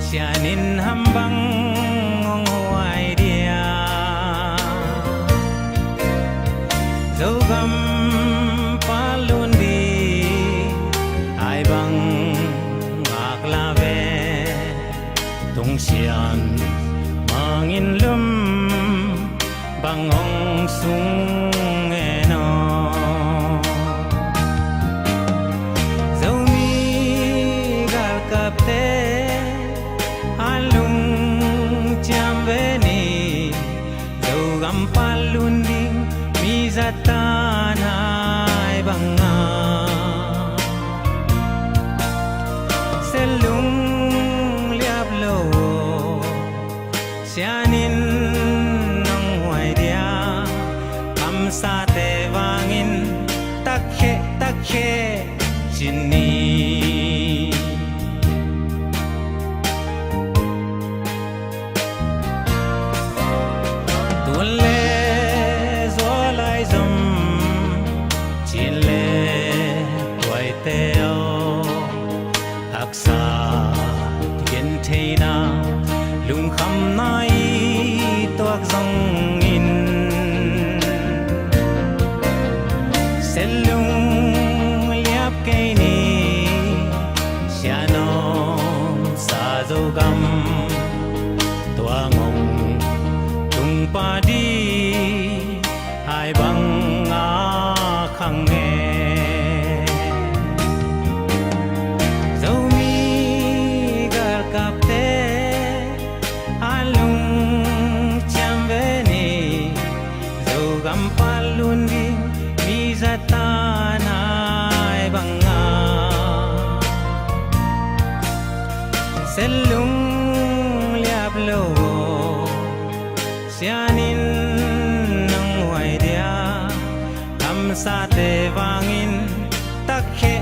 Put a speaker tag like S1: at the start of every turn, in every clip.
S1: sianin hambang ngong huai dia dấu găm palun đi ai bang ngạc la ve tung xian mangin lum bang ong sung eno dấu mi gal kap te alung cham ve ni dấu gam palun đi mi zatan ai bang nga selung liap lo sianin nong huai dia kam sa te wangin takhe chini tuan le zolai zum chin le tuai teo aksa yen theina lung kham nai toak zong in selung liap ke ni sianom sa zo gam tuangong tung pa di hai bang a khang nghe dấu mi gal kap te alung cham ve ni dấu gam palun di mi zatan ai bang nga selung liap lo sianin nang huai dia kam sa te wangin takhe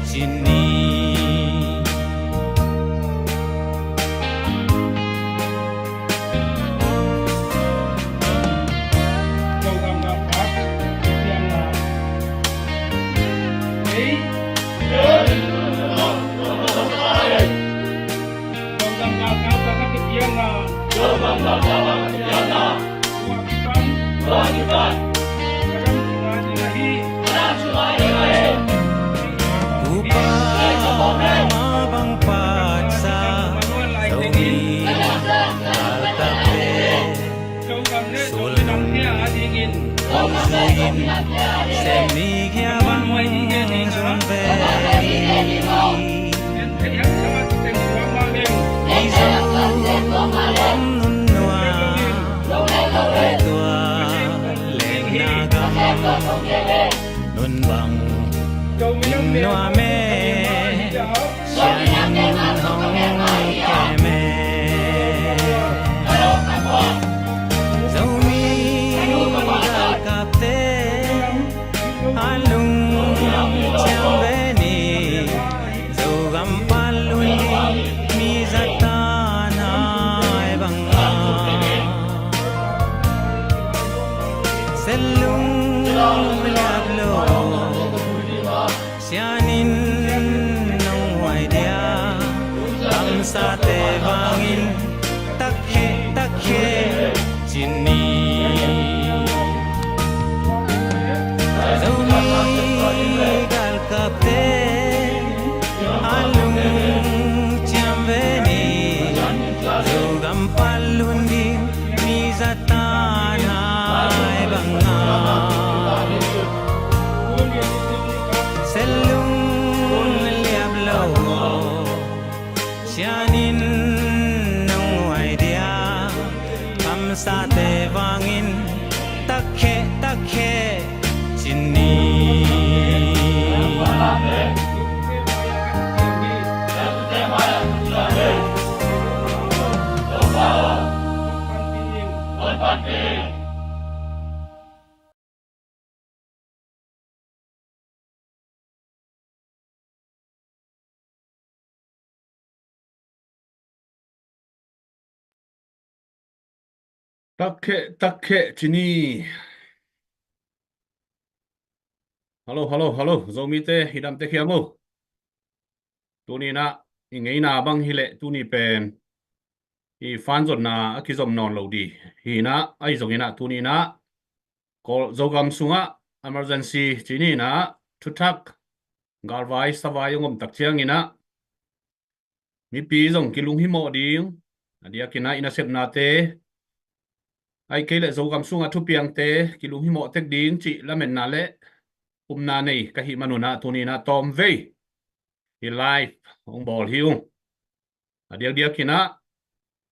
S1: chini Upa mabang patsa Sawi Altape Sulung Suyin Semi Kiabang Zunve Isang Om Nunwa Tua Leng Nagam Nun Bang Noa me sianin hong keme dấu mi gal kap te alung cham ve ni dấu gam palun di mi zatan ai bang nga selung liap lo sianin nong huai dia kam sa te wangin takhe chini dấu mi gal kap te alung cham ve ni dấu gam palun di mi zatan ai bang nga selung liap lo sianin nong huai dia kam sa te wangin takhe chini
S2: Takhe chini. Halo, halo, halo. Zomi te hidam te kiamu. Tuni na ngay na bang hi le tu ni pen hi fan zon na akizom non lo di hi na ai zong ina tu ni na ko zogam sunga emergency chini na thuthak galvai sawai ngom tak chiang ina mi pi zong kilung hi mo ding adia kina ina sep na te ai ke le zogam sunga thu piang te kilung hi mo tek ding chi lamen na le na nei ka hi manuna tu ni na tom ve hi life ong bol hiung adia dia kina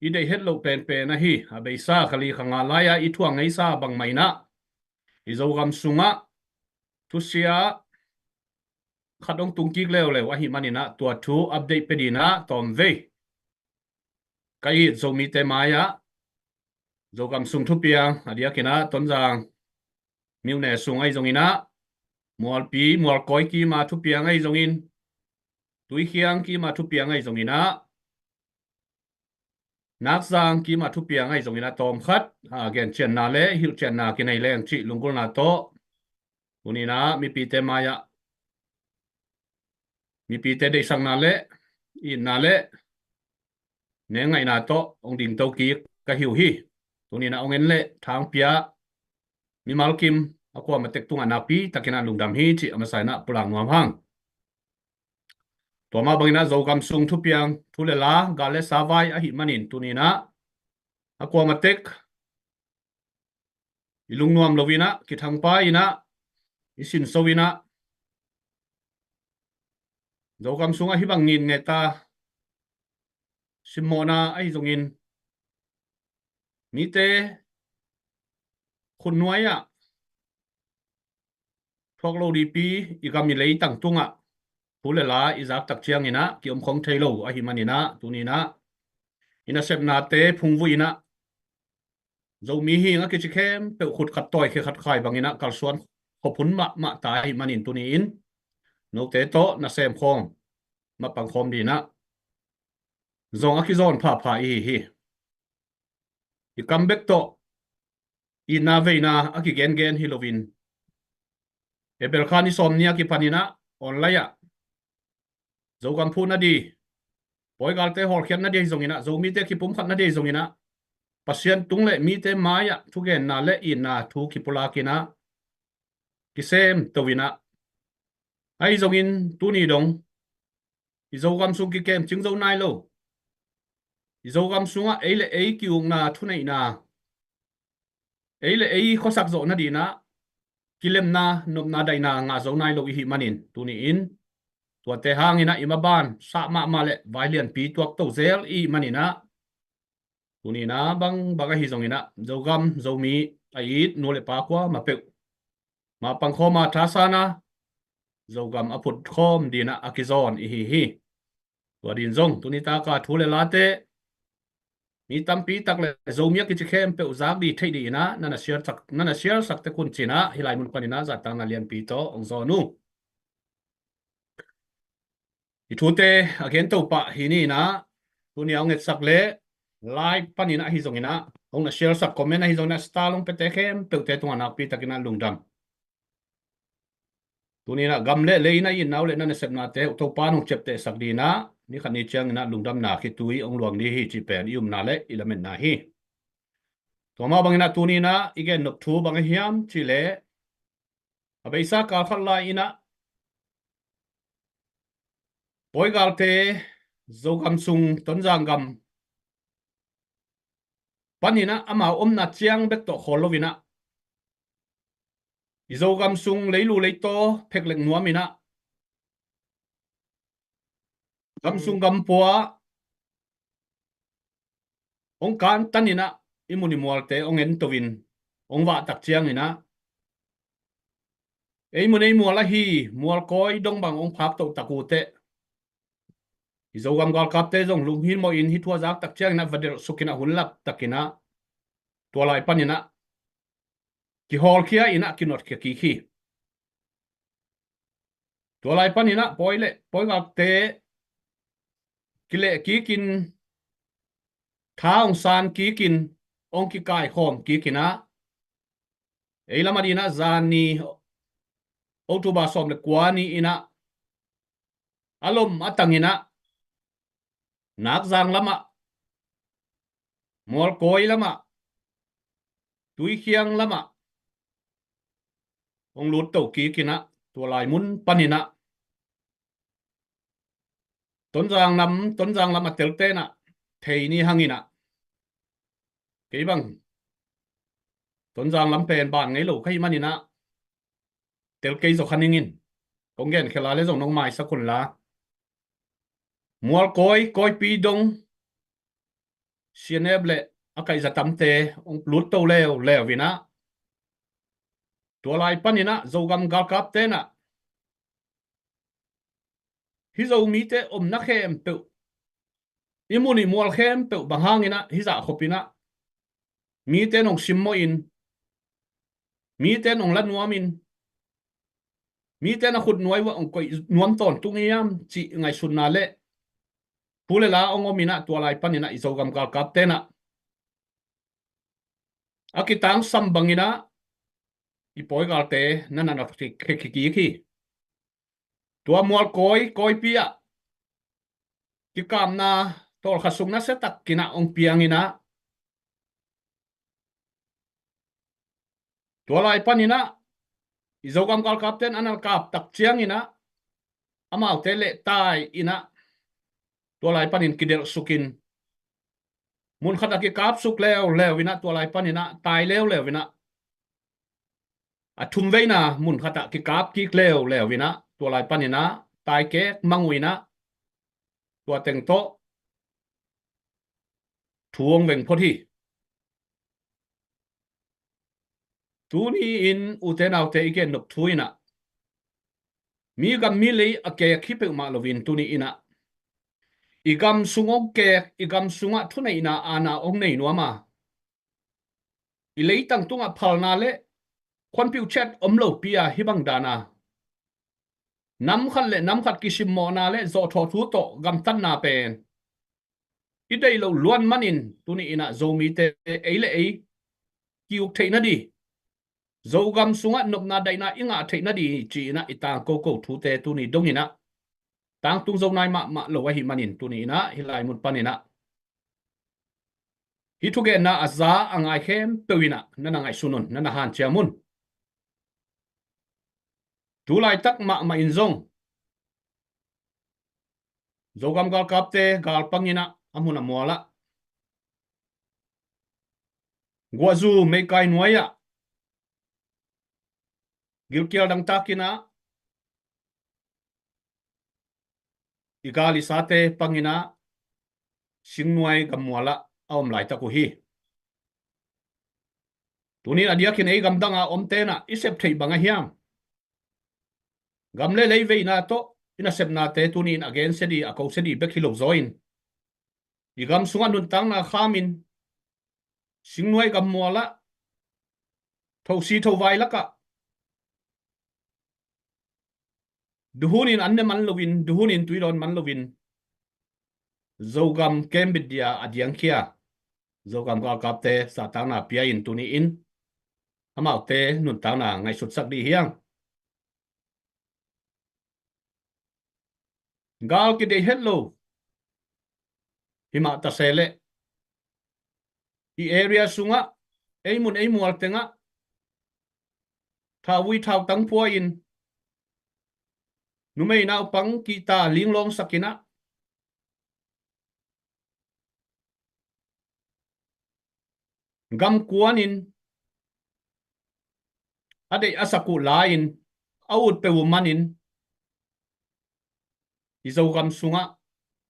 S2: i dei het lo pen pen na hi a be sa khali khanga la ya i thuang ngai sa bang mai na i zo gam sunga thu sia khadong tung ki leo le wa hi manina tua thu update pe dina tom ve kai zo mi te maya zo gam sung thu piang adia kina ton jang miu ne sung ai zong ina mual pi mual koi ki ma thu piang ai zong in tui khiang ki ma thu piang ai zong ina nak sang ki ma thu piang ai zong ina tom khat again chen na le hil chen na ki nei leng chi lungkul na to unina mi pi te maya mi pi te de sang na le in na le ne ngai na to ong ding to ki ka hiu hi unina ong en le thang pia mi mal kim akwa ma tek tunga na pi takina lungdam hi chi amasai na pulang nuam hang to ma bangina zo kam sung thu piang thu le la ga le sawai a hi manin tunina akwa ma tek ilung nuam lovina ki thang pa ina isin sowina zo kam sunga hi bang nin nge ta simona ai zongin mi te khun nuaya thok lo di pi i kam i lei tang tunga thu le la i zak tak chiang ina ki om khong thailo a hi manina tunina ina sep na te phungvu ina zo mi hi nga ki chikhem pe khut khat toy khe khat khai bangina kal suan khopun ma ta hi manin tunin no te to na sem khom ma pang khom di na zong aki zon pha hi i come back to i na ve na aki gen hilovin e bel khani somnia ki panina online ya zo kam phu na di poi gal te hol khian na di zongina zo mi te ki pum khat na di zongina pasien tung le mi te maya thu gen na le i na thu ki pula kina ki sem towina ai zongin tu ni dong i zo kam sung ki kem ching zo nai lo i zo kam sunga eile ei ki ung na thu nei na eile ei khosak zo na di na kilem na nop na dai na nga zo nai lo hi manin tuni in tua te hangina imaban sa ma le valian pi tuak to zel i manina tuni na bang hi zongina zogam zomi ait no le pa kwa ma pe ma pang khoma thasana zogam aput khom dina akizon hi tua din zong tuni ta ka thule late mi tampi tak le zomia ki chikhem pe uzak di thei di na nana share sak te kun china hilai mun panina za tang na lian pi to ong zo nu i thute again to pa hi ni na tuni ong et sak le like panina hi zongina ong na share sak comment hi zongna star long pe te khem pe te tu anak pi takina lungdam tuni na gam le leina in naw le na sep na te to pa nong chep te sak di na ni khani chang na lungdam na khi tui ong luang ni hi chi pen yum na le element na hi to ma bangina tuni na igen nok thu bang hiam chi le abeisa ka khat la ina poi gal te zo gam sung ton jang gam panina ama na chiang bek to kholovina izo gam sung leilu leito phek lek nuamina gam sung gam poa ong kan tanina imuni mualte ong en tovin ong wa tak chiang ina ei munei muala hi mual koi dong bang ong phak to takute izo gam gal kapte jong lung hin mo in hi thua jak tak chiang na vadel sukina hunlak takina tualai panina ki hol kia ina kinot ki khi tualai panina poi gal te kile ki kin thaong san ki kin ong ki kai khom ki kina ei lamadina zani otuba som le kwani ina alom atangina nak zang lama mol koi lama tui khiang lama ong lut to ki kina tua lai mun panina ton giang lama telte na thei ni hangina cái bằng ton giang lam pen ban ngai lo khai manina tel kei zo khaningin kongen khela le zo nong mai sakun la mual koi pi dong sianeble akai za tamte ong lut to leo vina tua lai panina zo gam gal kap te na hi zo mi te na khem pe imuni mual khem pe bahangina hi za khopina mi te nong simmo in mi te nong lan nuamin mi te na khut nuai wa ong koi nuam ton tungiam chi ngai sun na le pule la ong omina tua lai panina izo gam gal kap te na akitang sambangina ipoi gal te nana ki tua mual koi pia ki kam na tol khasung na setak kina ong piangina tua lai panina izogam kal kapten anal kap tak chiangina amal tele tai ina tua lai panin kidel sukin mun khata ki kap suk leo wina tua lai panina tai leo wina athum veina mun khata ki kap ki leo wina tua lai panina tai ke manguina tua teng to thuong veng phothi tu ni in uten autte igen nok thuina mi gam mi lei ake khipe ma lovin tu ni ina igam sungok ke igam sunga thuna ina ana ong nei nuama ilei tang tunga phalna le khon piu chat omlo pia hibang dana nam khat kisim mo na le zo tho thu to gam tan na pen idei lo luan manin tu ni ina zo mi te eile ei kiuk theina di zo gam sunga nop na daina inga theina di chi na itang ko thu te tu ni dongina tang tung zo nai ma lo wa hi manin tu ni na hilai mun panina hi thu ge na aza angai khem pewina nana ngai sunun nana han chiamun tu lai tak ma in zong zogam gal kapte gal pangina amuna mola guazu me kai nuaya gilkial dang takina igali sate pangina singnuai gamwala awm lai taku hi tunin adia kin ei gam danga omtena isep thei banga hiam gamle leive na to ina sepna te tunin again sedi ako sedi bekhilo zoin igam sunga nun tang na khamin singnuai gamwala thosi thowai laka duhunin anne man lovin duhunin tuiron man lovin zogam kembidia adiang kia zogam gal kapte satang na pia in tuni in amau te nun tang na ngai sut sak di hiang gal ki de hello hima ta sele i area sunga eimun eimual tenga thawi thau tang pua in numei na upang kita linglong sakina gam kuanin ade asaku lain out pe womanin izogam sunga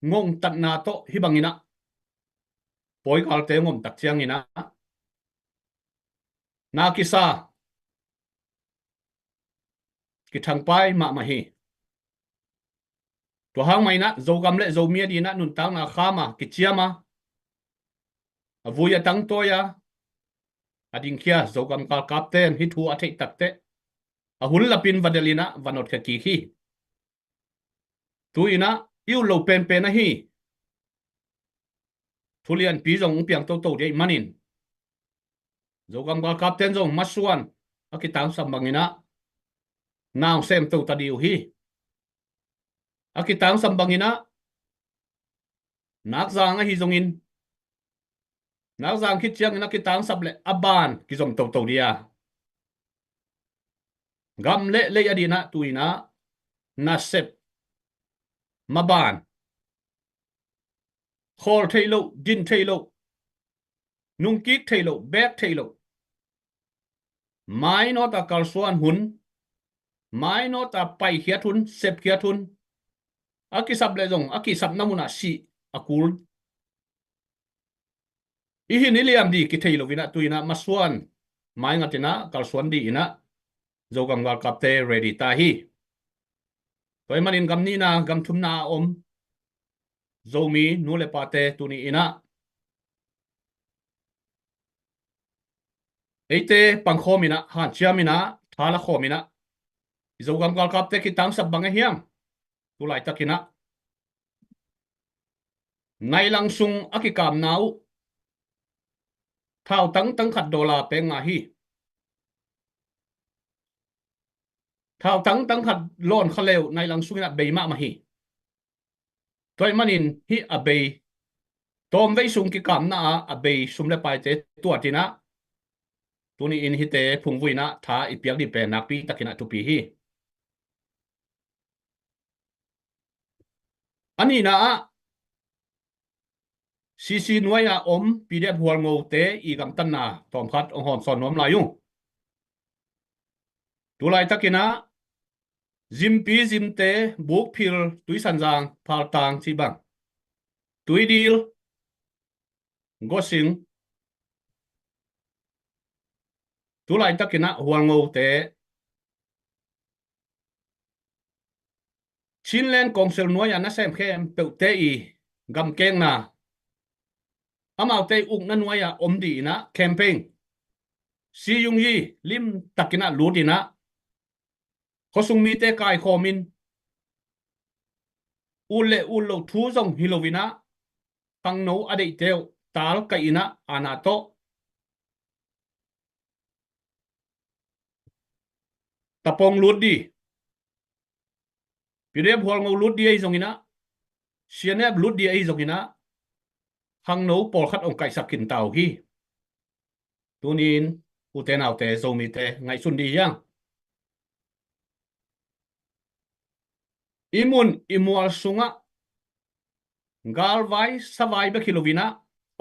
S2: ngong tat na to hibangina poi kal te ngom tak chiang ina na kisa ki thang pai ma hi to hang mai na zogam le zomia di na nun tang na khama ki chiama avuya tang toya ading kia zogam kal kapten hi thu athei takte ahul lapin vadelina vanot ka ki hi tu ina iu lo pen na hi thulian pi jong piang to dei manin zogam kal kapten jong masuan akitang sambangina naw sem to tadiu hi akitang sambangina nak zang a hi zongin nak zang khi chiang na ki tang sap le aban ki zom to dia gam le adina tuina na sep maban khol thailo din thailo nung kik thailo bek thailo mai no ta kal suan hun mai no ta pai khiat hun sep khiat hun aki sap le zong aki sap namuna si akul ihin iliam di ki thailo vina tuina maswan mai ngatina kal suan di ina zogam gal kapte ready ta hi toy manin gam ni na gam thum na om zomi nule pate tuni ina eite pangkhomina han chiamina thala khomina zogam gal kapte ki tam sab bang hiam tulai takina nai lang sung aki kam nau thao tang khat dola pe nga hi thao tang khat lon khaleu nai lang sung na beima ma hi toy manin hi abei tom vei sung ki kam na abei sum le pai te tuatina tuni in hi te phungvuina tha ipiak di pe nakpi takina tupi hi ani na CC nuaya om PDF hual ngô te i gam tan na tom khat ong hom son nom la yung tulai takina zimpi zimte buk phil tui sanjang phal tang chi bang tui dil gosing tulai takina hual ngô te Chinlen kongsel nuaya na sem khem pe te i gam keng na amau te uk na nuaya om di na camping si yung yi lim takina ludina khosung mi te kai khomin ule ulo thu zong hilovina tang no adei teo tal ka ina anato tapong lut di pidem hual ngô lut di ai zong ina sianep lut di ai zong ina hang no pol khat ong kai sakin tau hi tunin uten autte zomi te ngai sun di yang imun imual sunga galvai savai be kilovina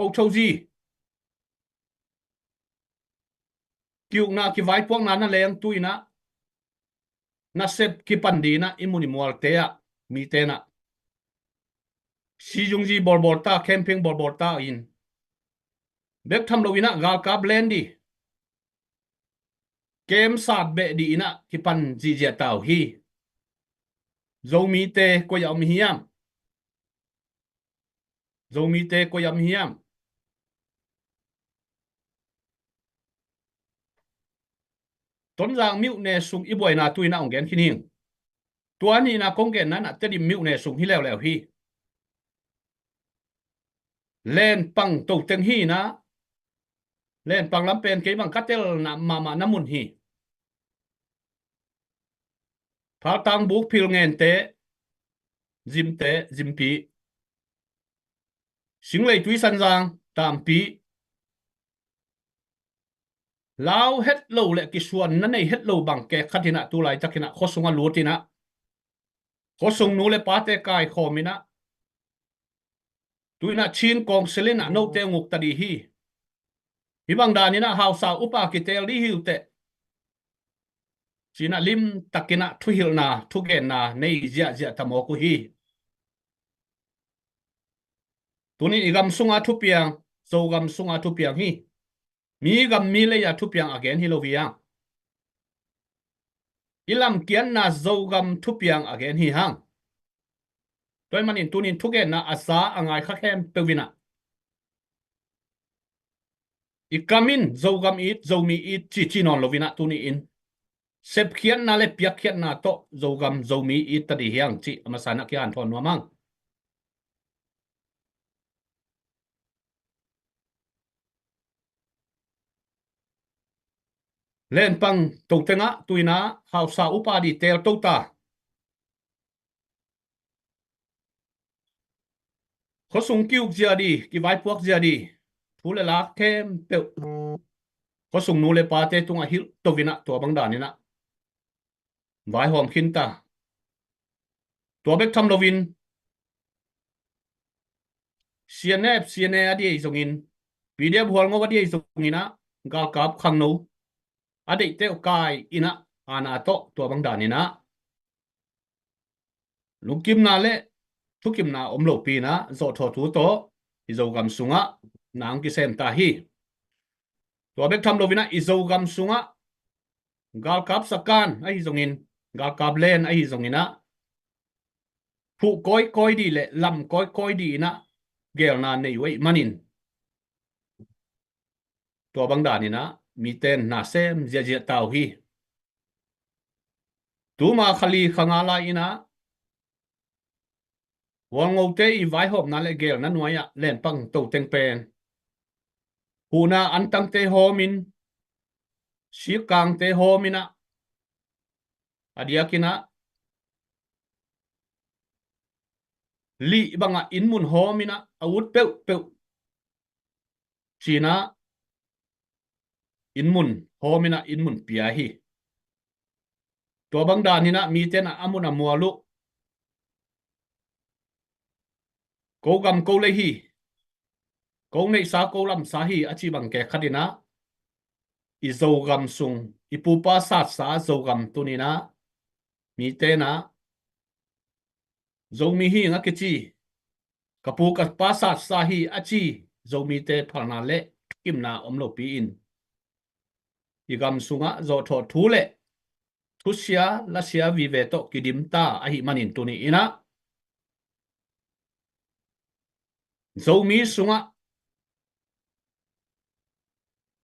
S2: o choji kiu na ki vai pok na leng tuina na sep ki pandina imun imual te a mi te na si jungji borbor ta camping borbor ta in bek tham lovina gal ka blend di kem sat be di ina ki pan ji je tau hi zomi te ko yam hiam zomi te ko yam hiam ton jang miu ne sung i boy na tuina ong gen khining tuani na kong gen na te di miu ne sung hi lew hi len pang to teng hi na len pang lam pen ke bang katel na mama namun hi phal tang buk phil ngen te zimpi singlei tui san jang tam pi lao het lo le ki suan na nei het lo bang ke khatina tu lai takina khosunga lutina khosung nu le pa te kai khomina tuina chin kong selina no te nguk tadi hi hibang danina hausa upa ki tel di hilte china lim takina thuhil na thugen na nei zia tamo ku hi tuni igam sunga thupiang so gam sunga thupiang hi mi gam mi le ya thupiang again hi loviang ilam kian na zo gam thupiang again hi hang toy manin tunin thugen na asa angai kha khem pewina ikamin zo gam it zo mi it chi non lovina tuni in sep khian na le piak khian na to zo gam zo mi it ta di hiang chi amasana kian thon wa mang len pang to tenga tuina hausa upa di tel to ta khó sung kiu giờ đi cái vai puak giờ đi thu lệ lá kem bèo khó sung nu lệ pa te tung a hil to vina to bang đàn nè vai hòm khin ta to bek tham lovin CNF CNA adi zongin PDF hol ngo adi zongina gal kap khang no adi te kai ina ana to bang đàn nè lukim na le thukim na omlo pi na zo tho thu to izo gam sunga nang ki sem ta hi to bek tham lovina izo gam sunga gal kap sakan ai zongin gal kap len ai zongina phụ coi đi lệ làm coi đi na gel na nei wei manin to bang da ni na mi ten na sem zia zia tau hi tu ma khali khanga la ina wang ngau te I vai hop na le gel na nuaya len pang to teng pen hu na an tang te ho min si kang te ho mina adia kina li banga in mun ho mina awut peu china in mun ho mina in mun pia hi to bang da ni na mi ten amuna mualu cố gam cố lấy hi cố nei sa cố lam sa hi achi bang ke khadina I zo gam sung I pu pa sat sa zo gam tunina mi te na zo mi hi nga ke chi kapu ka pa sat sa hi achi zo mi te phalna le kim na omlo pi in I gam sunga zo tho thu le thu sia la sia vi ve to kidim ta a hi manin tuni ina zo mi sunga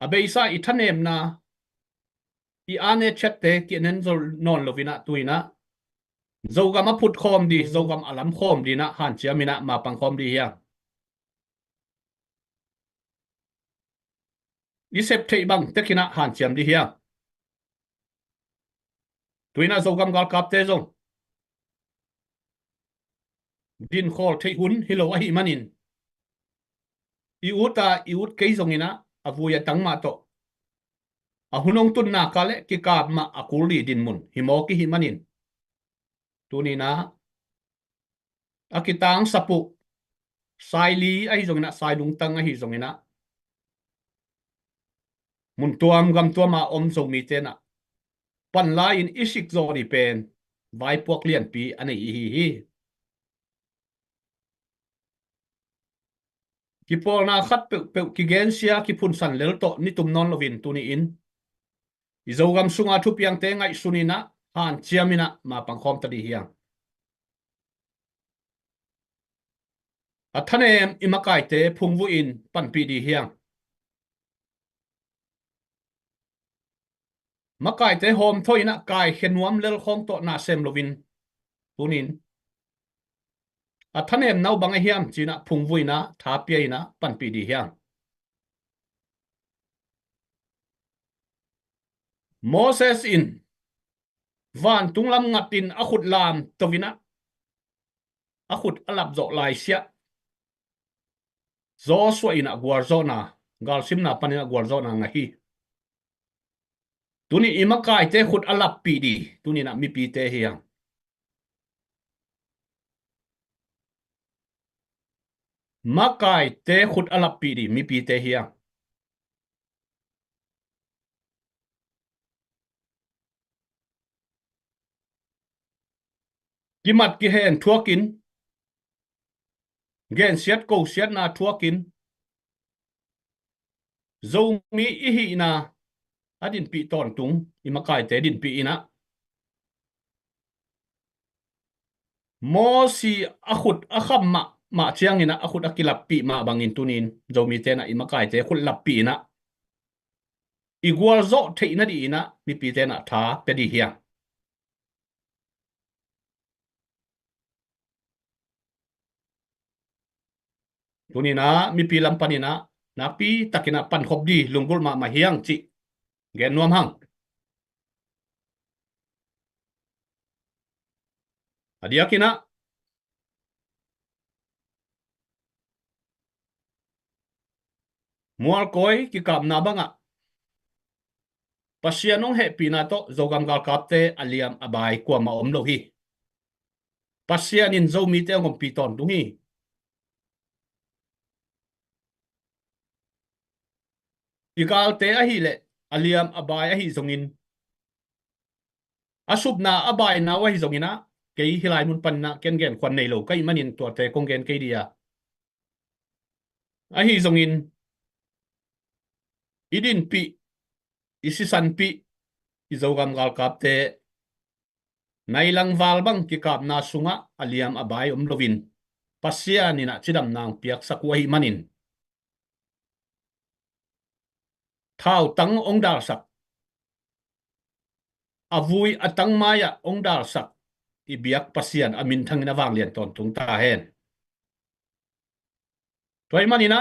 S2: abeisa I thanem na I ane chatte kienen zo non lovina tuina zo gam a phut khom di zo gam alam khom di na han chia mina ma pang khom di ya I sep thei bang tekina han chiam di ya tuina zo gam gal kap te zong din khol thei hun hilo a hi manin I ut ke zong ina avuya tang ma to a hunong tun na kale ki kap ma akuli din mun himo ki hi manin tunina akitang sapu sai li a hi zong ina sai lung tang a hi zong ina mun tuam gam tuama om zong mi te na pan la in isik zo ni pen vai puak lian pi ani hi ki pol na khat pe ki gen sia ki phun san lel to ni tum non lovin tuni in I zo gam sunga thu piang te ngai sunina han chiamina ma pang khom ta di hiang a thanem imakai te phungvu in pan pi di hiang makai te hom thoina kai khenuam lel khong to na sem lovin tunin a thanem nau bang a hiam china phungvuina tha piaina pan pi di hiang Moses in van tunglam ngatin akhut lam tovina akhut alap zo lai sia zo so ina guarzona gal simna panina guarzona ngahi tuni imakai te khut alap pi di tuni na mi pi te hiang makai te khut alap pi di mi pi te hiang kimat ki hen thuakin gen siat ko siat na thuakin zo mi I hi na adin pi ton tung imakai te din pi ina mo si akhut akham ma chiang ina akhut akilap pi ma bangin tunin zo mi te na imakai te khut lap pi na igual zo theina di ina mi pi te na tha pe di hiang tunina mi pi lam panina na pi takina pan khop di lungul ma hiang chi gen nuam hang adia kina mual koi ki kap na banga pasianong he pina to zogam gal kapte aliam abai kwa ma om lo hi pasian in zo mi te ngom piton dung hi ikal te a hi le aliam abai a hi zongin asup na abai na wa hi zongina ke hilai mun pan na ken gen kwan nei lo kai manin to te kong gen ke dia a hi zongin idin pi isisan pi izogam gal kapte nailang val bang ki kap na sunga aliam abai lovin pasia ni na chidam nang piak sakwa hi manin thao tang ong dar sak avui atang maya ong dar sak ibiak pasian amin thang na wang lian ton tung ta hen toy manina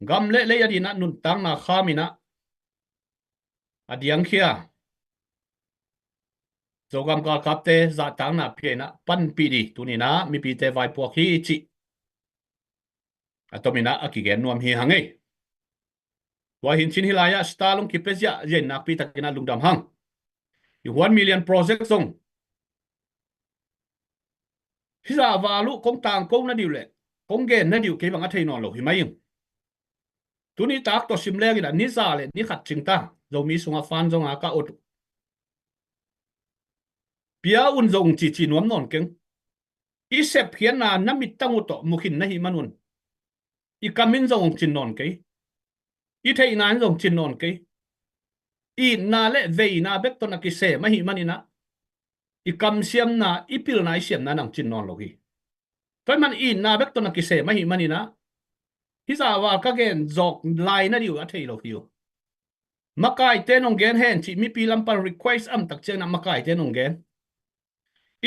S2: gam le adina nun tang na khamina adiang khia zogam kal kapte za tang na phena pan pi di tunina mi pi te vai po khi chi atomina akigen nuam hi hangai wa hin chin hilaya stalung kipezia yen nak pi takina lungdam hang 1 million project song hi za valu kong tang kong na diu le kong gen na diu ke bang a thei non lo hi mai tuni tak to sim le ni za le ni khat ching ta zo mi sunga fan zonga ka ot pia un zong chi chi nuam non keng i sep khian na namit tangu to mukhin na hi manun i kamin zong chin non ke i thei nan zong chin non ke i na le vei na bek to na ki se ma hi manina i kam siam na i pil na i siam na nang chin non lo hi toy man i na bek to na ki se ma hi manina hi za wa ka gen zok lai na diu a thei lo hiu makai te nong gen hen chi mi pi lam par request am tak chen na makai te nong gen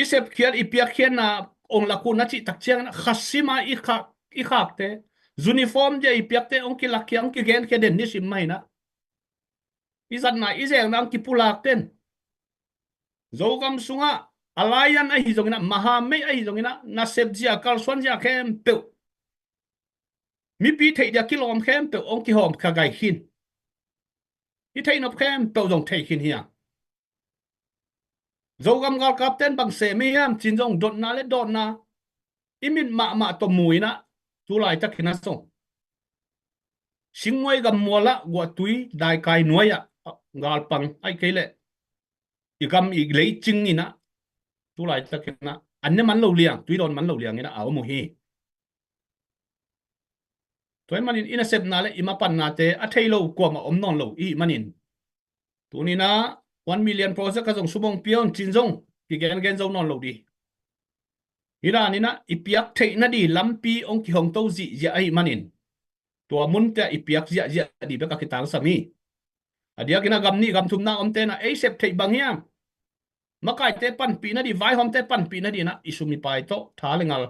S2: i sep khian i pia khian na ong la ku na chi tak chen na khasima i khak te uniform je i piak te ong ki lak kyang ki gen ke den ni sim mai na izat na izeng nang ki pulak ten zogam sunga alayan a hi zongina mahame a hi zongina na sebjia kal swanjia khem pe mi pi thei dia kilom khem pe ong ki hom kha gai hin i thei nop khem pe zong thei hin hiang zogam gal kapten bang se mi ham chin jong dot na le dot na imin ma to mui na tu lai tak hina song singwai gam mola gwa tui dai kai nuaya gal pang ai kele igam i lei ching ni na tu lai ta kena anne man lo liang tui don man lo liang ina aw mo hi toy manin ina sep na le ima pan na te a thei lo ko ma om non lo i manin tu ni na 1 million project ka jong subong pion chin jong ki gen jong non lo di hira ni na ipiak thei na di lampi ong ki hong to ji ya ai manin tua mun te ipiak ya di be ka kitang sami adia kina gam ni gam thum na om te na ei sep thei bang hiam makai te pan pi na di vai hom te pan pi na di na isumi pai to tha lengal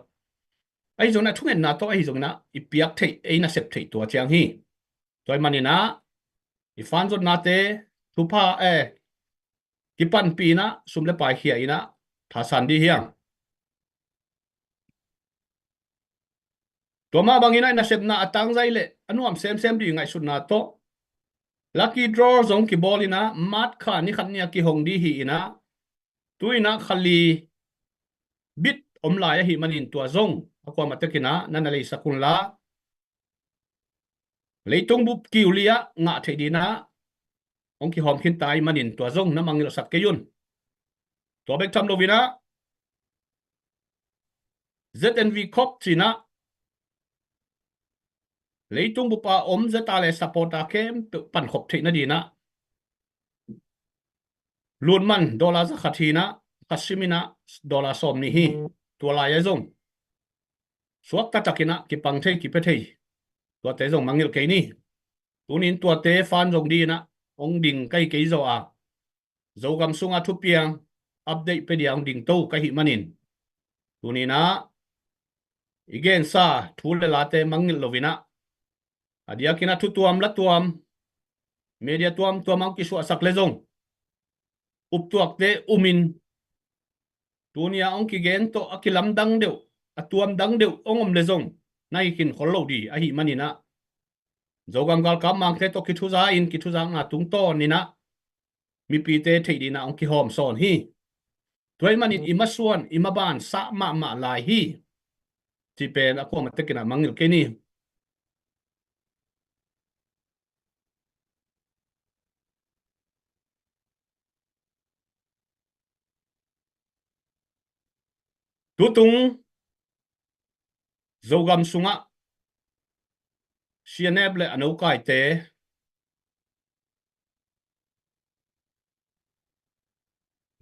S2: ai zong na thungen na to ai zong na ipiak thei ei na sep thei tua chiang hi toy manina i fan zot na te thu pa ki pan pi na sum le pai khia ina tha san di hiang to ma bangina na sep na atang zai le anuam sem di ngai sun na to lucky draw zong ki bolina mat kha ni khat nia ki hong di hi ina tuina khali bit omlai hi manin tua zong akwa matakina nanalei sakun la leitung bu kiulia nga theidina ong ki hom khin tai manin tua zong na mangil sak keyun to bek tham lovina ZNV khop china leitung bu pa om zeta le support a kem pan khop theina dina lunman dollar za khathina kasimina dollar som ni hi tua la ya zong suak ta takina ki pang thei ki pe thei tua te zong mangil ke ni tunin tua te fan zong di na ong ding kai ke zo a zo gam sunga thu piang update pe diang ding to ka hi manin tunina igen sa thule la te mangil lovina adia kina thu tuam la tuam media tuam ang ki su sak le zong up tuak te umin tunia ong ki gen to akilam dang deu atuam dang deu ongom le zong nai kin kholo di a hi manina zogam gal kam mang te to ki thu za in ki thu za na tung to ni na mi pi te thei di na ong ki hom son hi toy manin ima suan ima ban sa ma lai hi ti pen a ko ma te kina mangil ke ni tu tung zogam sunga sianeb le anu kai te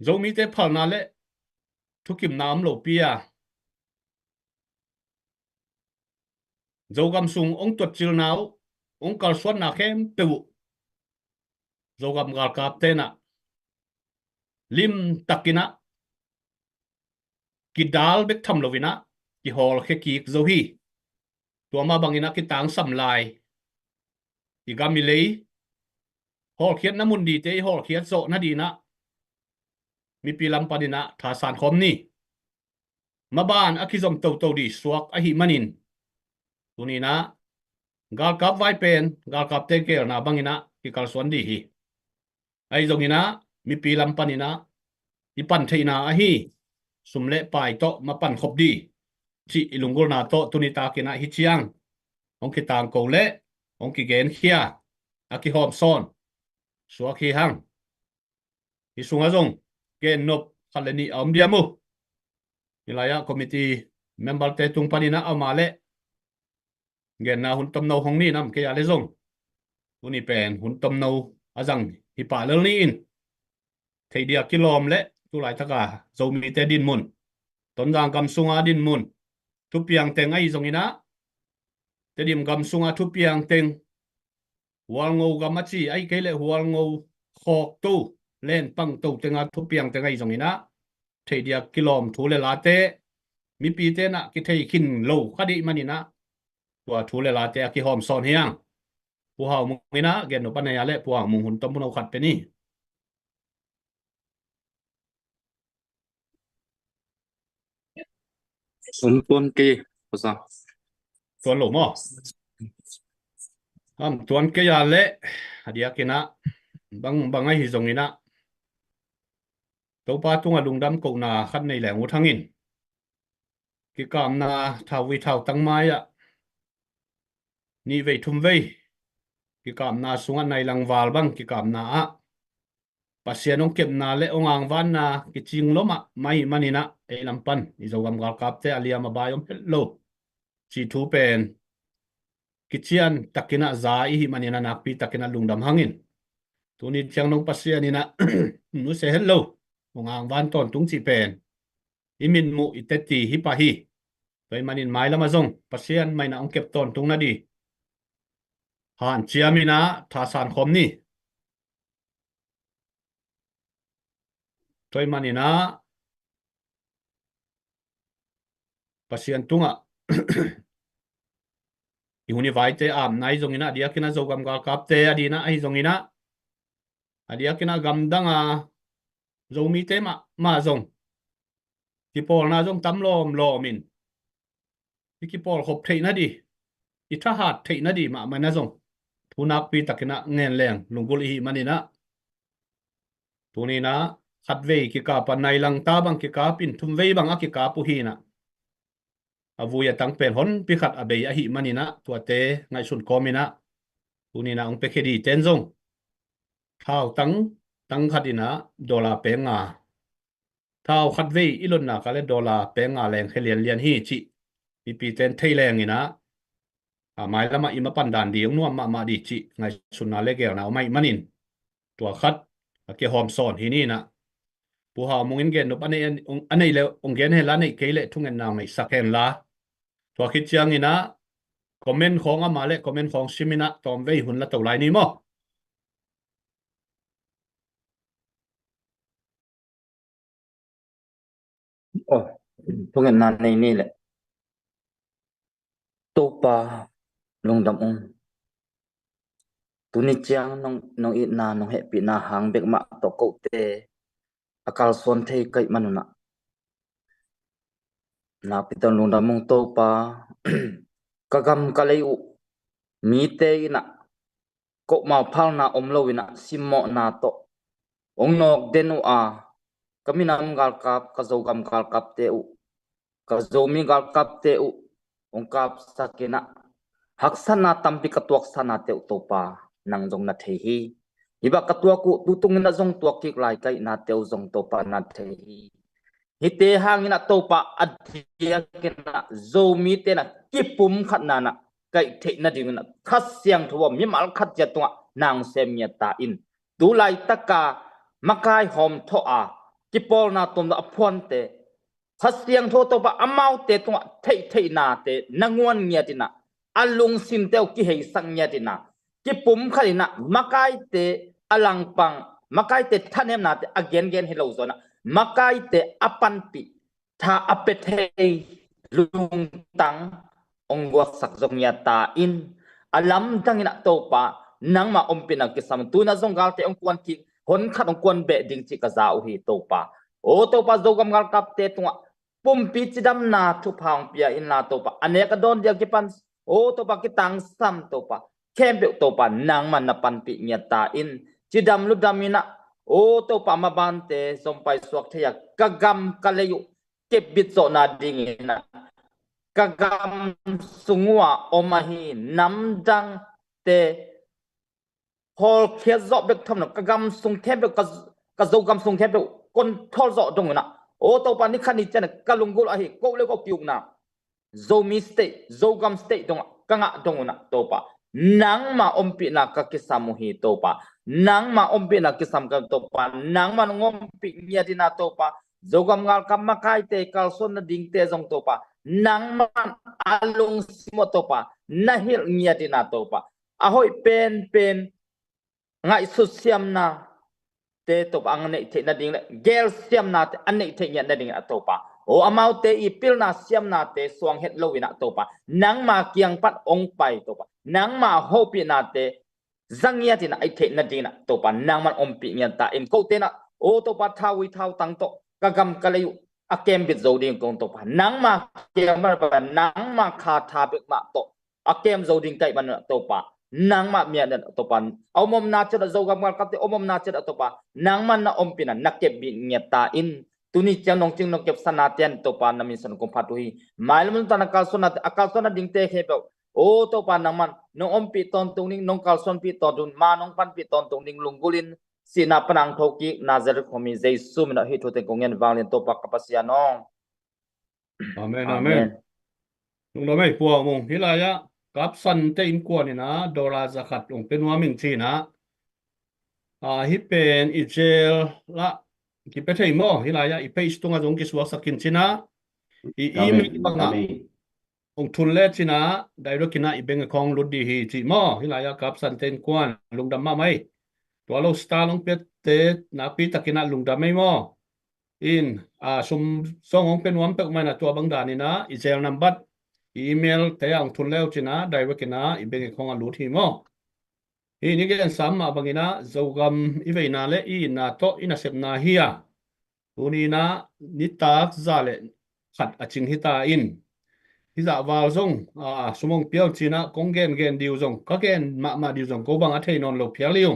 S2: zomi te phal na le thukim nam lo pia zogam sung ong tot chil nau ong kal suan na khem tu zogam gal kap te na lim takina ki dal bek tham lovina ki hol khe ki zo hi tua ma bangina ki tang sam lai ki gami lei hol khiat na mun di te hol khiat zo na di na mi pilam padina tha san khom ni ma ban akizom to di suak a hi manin tuni na gal kap vai pen gal kap te kel na bangina ki kal suan di hi ai zongina mi pilam panina ipan theina a hi sumle pai to ma pan khop di chi ilungol na to tuni ta kina hi chiang ong ki tang ko le ong ki gen khia aki hom son suak hi hang hi sunga zong gen nop khaleni om diamu ilaya committee member te tung panina amale gen na hun tom no hong ni nam ke ya le zong tuni pen hun tom no azang hi pa lel ni in thei dia kilom le tu lai taka zomi te din mun ton jang kam sunga din mun thu piang teng ai zongina te dim gam sunga thu piang teng hual ngô gamachi ai ke le hual ngô khok tu len pang tu tenga thu piang tenga i zongina thei dia kilom thu le la te mi pi te na ki thei khin lo khadi manina tua thu le la te ki hom son hiang pu hau mungina gen no panaya le pu mung hun tom no khat pe ni
S3: tuan ke pasal
S2: tuan lo mo tuan ke ya le adia kina bang ai hi zongina to pa tunga lungdam ko na khat nei le ngu thangin ki kam na thawi thau tang mai ya ni ve thum ve ki kam na sunga nai lang wal bang ki kam na a pasien ong kep na le ong ang van na ki ching loma mai manina e lampan i zogam gal kap te alia ma bayom hello chi thu pen ki chian takina za i hi manina nak pi takina lungdam hangin tuni chiang nong pasien ina nu se hello ong ang van ton tung chi pen imin mu iteti hi pa hi toy manin mai lama zong pasien mai na ong kep ton tung na di han chiamina tha san khom ni toy manina pasien tunga ihuni vai te am nai zongina dia kina zogam gal kap te adina ai zongina adia kina gam danga zomi te ma zong ki pol na zong tam lom min ki pol khop thei na di i tha hat thei na di ma na zong thunak pi takina ngen leng lungul hi manina tunina khat ve ki ka pa nai lang ta bang ki ka pin thum ve bang a ki ka pu hi na avuya tang pen hon pi khat abe a hi manina tuate ngai sun komina tunina ong pe khedi ten zong thao tang khatina dola pe nga thao khat ve ilon na ka le dola pe nga leng khelian lian hi chi pi ten thei leng ina mai lama ima pan dan di ong nuam ma di chi ngai sun na le gel na mai manin tua khat ke hom son hi ni na pu ha mungin gen no anei le ong gen he la nei ke le thungen na ngai saken la tua khit chiang ina comment khong ama le comment khong simina tom ve hun la to lai ni mo
S3: oh tungan nanay nila to pa lungdam ong tuni chiang nong it na nong happy na hang bek ma to ko te akal son thei kai manuna na pitan lungdam ong to pa kagam kalay u mi te ina ko ma phal na omlowina simmo na to ong nok denu a kaminam gal kap ka zogam gal kap te u ka zomi gal kap te u ong kap sakina haksana tampi katuak sana te utopa nang jong na thehi iba katuak ku tutung na jong tuak ki lai kai na te jong topa na thehi hite hangina topa adia kena zomi te na kipum khatna na kai the na ding na khasyang thuwa mi mal khat ja tua nang semya ta in tu lai taka makai hom tho a kipol na tom da phon te khasyang tho to ba amau te tua thei thei na te nangwan nya tina alung sim teu ki hei sang nya tina kipum khalina makai te alang pang makai te thanem na te again gen hello zona makai te apan pi tha apethei lung tang ong guak sak zong ya ta in alam tang ina topa nang ma ompina kisam tu na zong gal te ong kwan ki hon khat ong kwan be ding chi ka za u hi topa o topa zogam gal kap te tunga pumpi chidam na thu phang pia in na topa ane ka don dia ki pan o topa ki tang sam topa kembe topa nang man na pan pi nya ta in chidam lu damina o topa ma ban te sompai suak thaya kagam kaleyu kebit zo na ding ina kagam sungwa omahi namdang te hol khia zo bek tham na kagam sung the bek ka zo gam sung the bek kon thol zo dong na o to pa ni khani chen kalungul a hi ko le ko kyuk na zo mi state zo gam state dong kanga dong na to pa nang ma ompi na ka kisamu hi to pa nang ma ompi na kisam ka to pa nang ma ngom pi nya dina to pa zo gam ngal kam ma kai te kal son na ding te jong to pa nang man alung simo to pa nahil nya dina to pa ahoi pen ngai su siam na te to ang nei the na ding le gel siam na te an nei the nya na ding a to pa o amau te I pil na siam na te suang het lowina to pa nang ma kiang pat ong pai to pa nang ma ho pi na te zangya tin ai the na ding na to pa nang man om pi nya ta em ko te na o to pa thawi thau tang to kagam kalayu akem bit zo ding kong to pa nang ma kiang ma pa nang ma kha tha bek ma to akem zo ding kai ban to pa nang ma mia dan to pan omom na chada zo gam gal kap te omom na chada to pa nang man na om pina nakep bi nya ta in tuni chang nong ching nong kep sana ten to pa namin san kong phatui mailum tan akal sona ding te khe o to pa nang man nong om pi ton tung ning nong kal son pi ton dun ma nong pan pi ton tung ning lungulin sina panang thoki nazar khomi jesu mina hi thote kongen wanglen to pa kapasya nong
S2: Amen,
S3: amen
S2: amen. Lung da mai puang mong hilaya kap san te in kwa ni na dola zakat ong penwa ming chi na hi pen Israel la ki pe thei mo hilaya I pe istunga jong ki suak sakin china I email banga ong thun le china direct kina I beng khong lut di hi chi mo hilaya kap san ten kwan lung dam ma mai to lo star long pe te na pi takina lung dam mai mo in sum song ong pen wam pe mai na to bang da ni na Israel number email te ang thun leo china direct kina I beng khong a lut hi mo ini gen sama bangina zogam iveina le I na to ina sep na hiya uni na nitak zale khat aching hita in hiza wal zong sumong piao china kongen gen diu zong ka gen ma diu zong ko bang a thei non lo phialiu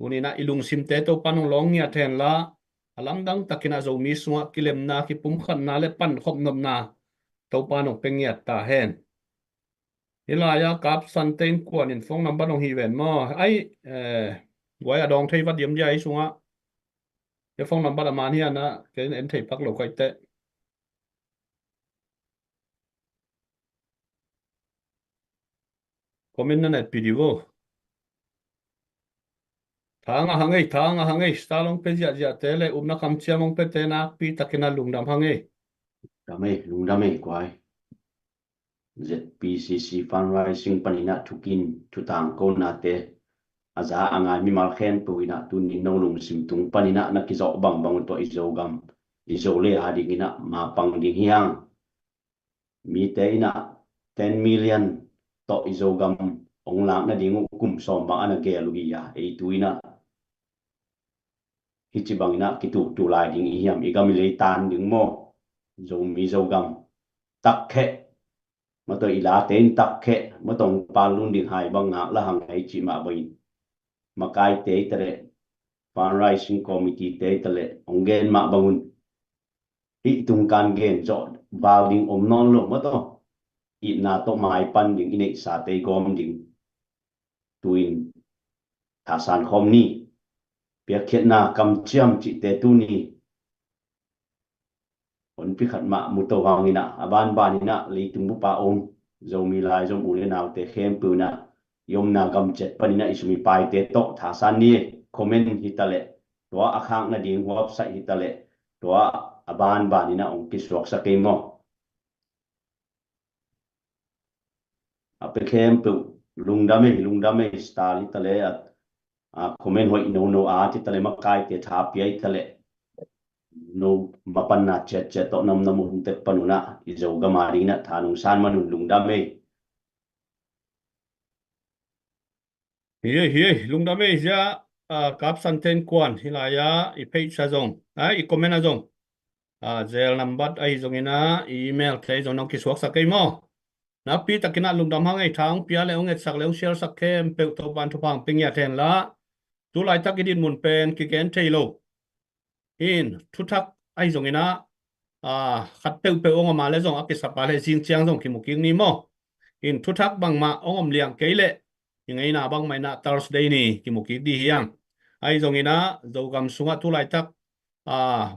S2: uni na ilung sim te to panung long nya then la alam dang takina zo mi suwa kilem na ki pum khan na le pan khop nom na to panung pengya ta hen hilaya kap santen kwan in phong number nong hi ven mo ai wai adong thei wat yem jai sunga ke phong number aman hian na ke en thei pak lo kai te comment na net video thanga hangai stalong pe ja te le umna kam chiamong pe te na pi takina lungdam hangai
S4: lungdame kwai ZPCC fundraising panina thukin thutang ko na te aza anga mi mal khen puina tunin no lung sim tung panina na ki zo bang to izogam izole adingina ma pang ding hiang mi te ina 10 million to izogam ong lang na dingu kum som bang ana ge lugi ya e tuina hichibangina kitu tu lai ding hiam igam le tan ding mo zo mi zogam takhe mà tôi là tên tập kệ mà tổng pa luôn điện hài bằng ngã là hàng ngày chỉ mà bởi makai te tele fundraising committee te tele ongen ma bangun hi tung kan gen jo bawding non lo mo to i na to mai pan ding ine sa te gom ding tuin thasan khom ni pia khet na kam chiam chi te tu ni on pi khat ma mu to wang ina aban ban ina li tung bu pa om zo mi lai zo u le naw te khem pu na yom na gam chet panina isumi pai te to thasan ni comment hitale to akhang na ding website hitale to aban ban ina ong ki swak sa ke mo ape khem pu lungdame style hitale comment hoi no a hitale makai te tha pi hitale no mapan na chet to nam hun te panuna izo ga mari na thanung san manun lungdame
S2: hiye lungdame ja kap santen kwan hilaya i page sa zong i comment na zong zel number ai zong ina email thei zong nong ki swak sa kai mo na pi takina lungdam hang ai thang pia le ong et sak le ong share sak kem pe to ban thu pang ping ya then la tu lai tak idin mun pen ki ken thei lo in thu thak ai zong ina khat pe ong ma le zong akisa pa le jing chiang zong ki mu king ni mo in thu thak bang ma ong liang ke leยังไงนะบางไม่นะ Thursday นี่กิมุกิดียังไอ้ตรงนี้นะเรากำสุงทุไลทัก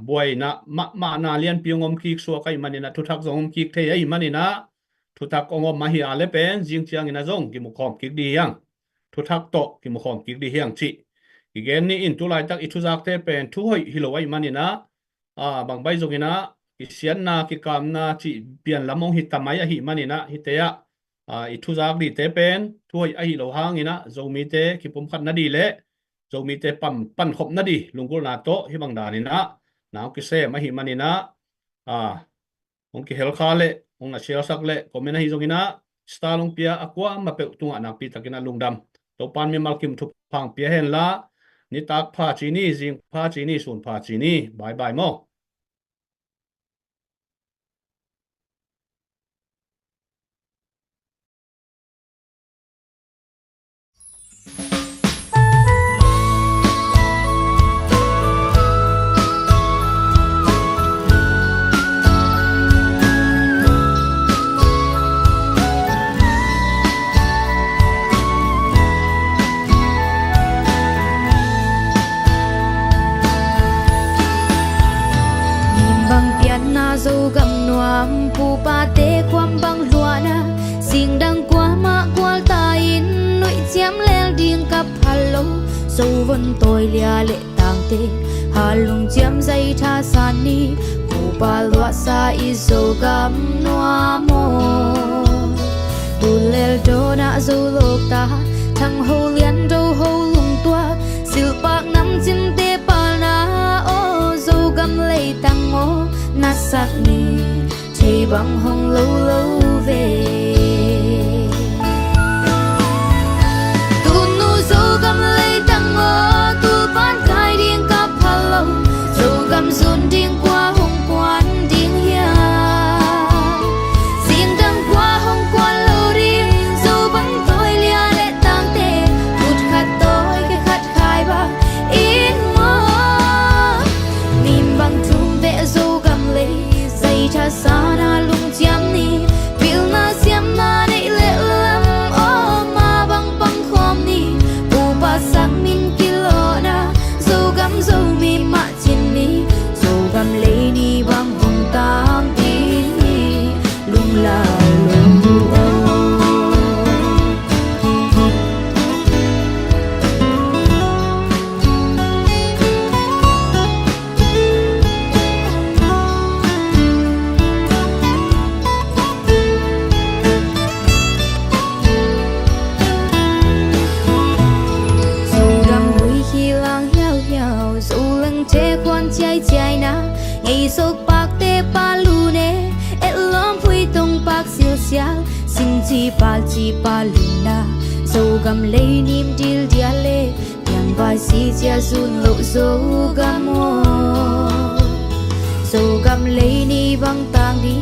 S2: บวยนะมานาเลียนพิงอมคิกสัวไก่มันนี่นะทุทักสงคิกเทียมันนี่นะทุทักองอมมาเฮียอะไรเป็นจิงเชียงนะจงกิมุขอมคิกดียังทุทักโตกิมุขอมคิกดียังชิอีกแกนี่อินทุไลทักอิทุจักเทเป็นทุหอยฮิโลไว้มันนี่นะบางใบตรงนี้นะกิเสียนนะกิกามนะชิเปลี่ยนลำมงหิตทำไมหิมันนี่นะหิเตียอิทุจักดีเตเป็นถ้วยไอเราหางนี่นะโจมีเตคิปมขัดนาดีเละโจมีเตปั่นขบนาดีลุงกุลนาโตฮิบังดานี่นะนาวกิเซมาหิมันนี่นะองกิเฮลคาเละองอาเชียสักเละคอมเมนต์ฮิจงนี่นะสตาร์ลงเปียอักว่ามาเปิดตุงอันนักปีตะกินะลุงดำตัวปันมีมัลกิมทุกพังเปียเห็นละนี่ตักพาจีนี่จิงพาจีนี่ส่วนพาจีนี่บายโม
S5: dù gầm noam pu pa te kwam bang luana sing dang kwa ma kwal ta in noi chiam lel ding kap halo so von toi lia le tang te halung chiam zai tha san ni pu pa lua sa i so gam noam mo tu lel do na zo lok ta thang ho lian do ho lung tua sil pak nam chin te pa na o zo gam lei tang mo na sắc ni chỉ bằng hồng lâu lâu về tu nu dâu gam lấy tăng ngõ tu bán khai điên cặp halo dâu gam dồn điên qua hồng quan điên hia xin đăng qua hồng quan lâu điên dâu bắn tôi lia lệ tăng tê phút khát tôi cái khát khai ba in mơ niềm bằng thung vẽ dâu dây cha sana lung chiam ni pil na siam na nei le lam o ma bang bang khom ni u pa sang min kilo na zo gam zo mi ma chin ni zo gam le ni bang hong tam ti ni lung la lung chạy na ngày sốc bạc te pa lu ne et lom phui tong bạc sil sia sin chi pa lu na zo gam le nim dil dia le yang ba si chia sun lo zo gam mo zo gam le ni bang tang di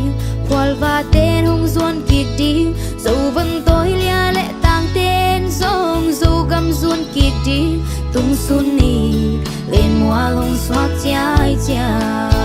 S5: kwal va ten hong zuan kik di zo van toi lia le tang ten zong zo gam zuan kỳ đi tung xuân nì lên mùa hồng xóa trái trái